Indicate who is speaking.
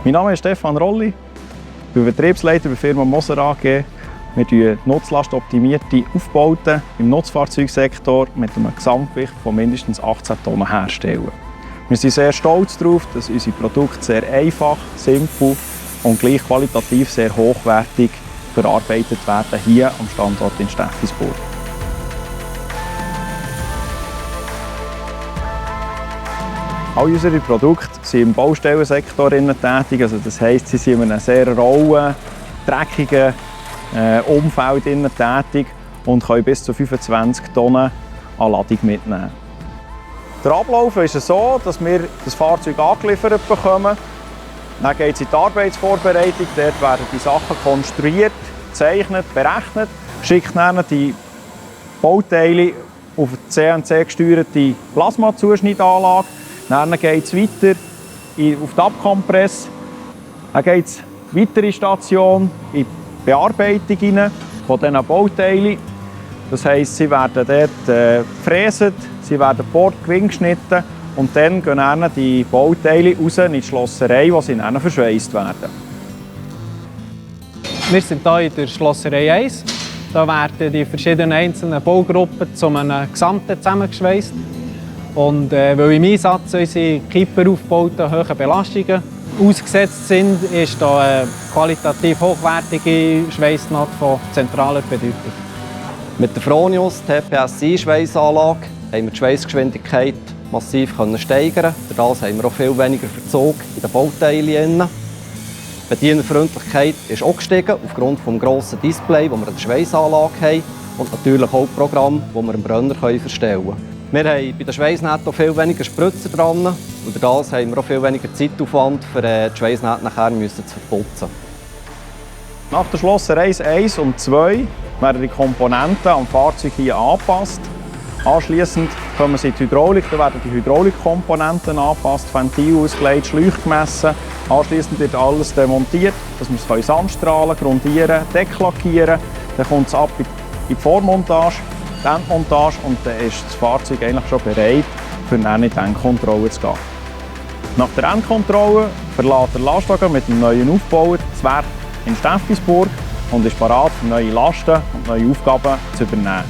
Speaker 1: Mein Name ist Stefan Rolli, ich bin Betriebsleiter der Firma Moser AG. Wir stellen nutzlastoptimierte Aufbauten im Nutzfahrzeugsektor mit einem Gesamtgewicht von mindestens 18 Tonnen herstellen. Wir sind sehr stolz darauf, dass unsere Produkte sehr einfach, simpel und gleich qualitativ sehr hochwertig verarbeitet werden hier am Standort in Steffisburg. All unsere Produkte sind im Baustellensektor tätig, also das heisst, sie sind in einem sehr rauen, dreckigen Umfeld tätig und können bis zu 25 Tonnen an Ladung mitnehmen. Der Ablauf ist so, dass wir das Fahrzeug angeliefert bekommen. Dann geht es in die Arbeitsvorbereitung. Dort werden die Sachen konstruiert, gezeichnet, berechnet. Schickt dann die Bauteile auf eine CNC-gesteuerte Plasmazuschnittanlage. Dann geht es weiter auf die Abkompress. Dann geht es weiter in die Station, in die Bearbeitung von diesen Bauteilen. Das heisst, sie werden dort gefräst, sie werden gewing geschnitten und dann gehen dann die Bauteile raus in die Schlosserei, wo sie dann verschweißt werden.
Speaker 2: Wir sind hier in der Schlosserei 1. Da werden die verschiedenen einzelnen Baugruppen zu einem Gesamten zusammengeschweißt. Und weil im Einsatz unsere Kipperaufbauten hohen Belastungen ausgesetzt sind, ist hier eine qualitativ hochwertige Schweissnaht von zentraler Bedeutung.
Speaker 3: Mit der Fronius TPSI-Schweissanlage haben wir die Schweissgeschwindigkeit massiv steigern. Dadurch haben wir auch viel weniger Verzug in den Bauteilen. Die Bedienerfreundlichkeit ist auch gestiegen aufgrund des grossen Displays, das wir in der Schweissanlage haben und natürlich auch Programm, das wir im Brenner verstellen können. Wir haben bei den Schweissnähten viel weniger Spritzer dran und dadurch haben wir auch viel weniger Zeitaufwand, für die Schweissnähte nachher zu verputzen.
Speaker 1: Nach der Schlosserei 1 und 2 werden die Komponenten am Fahrzeug hier angepasst. Anschliessend kommen sie in die Hydraulik, da werden die Hydraulikkomponenten angepasst, Ventil ausgelegt, Schläuche gemessen. Anschliessend wird alles demontiert, dass wir es sandstrahlen, grundieren, decklackieren. Dann kommt es ab in die Vormontage, die Endmontage und dann ist das Fahrzeug eigentlich schon bereit, für eine Endkontrolle zu gehen. Nach der Endkontrolle verlässt der Lastwagen mit dem neuen Aufbau das Werk in Steffisburg und ist bereit, für neue Lasten und neue Aufgaben zu übernehmen.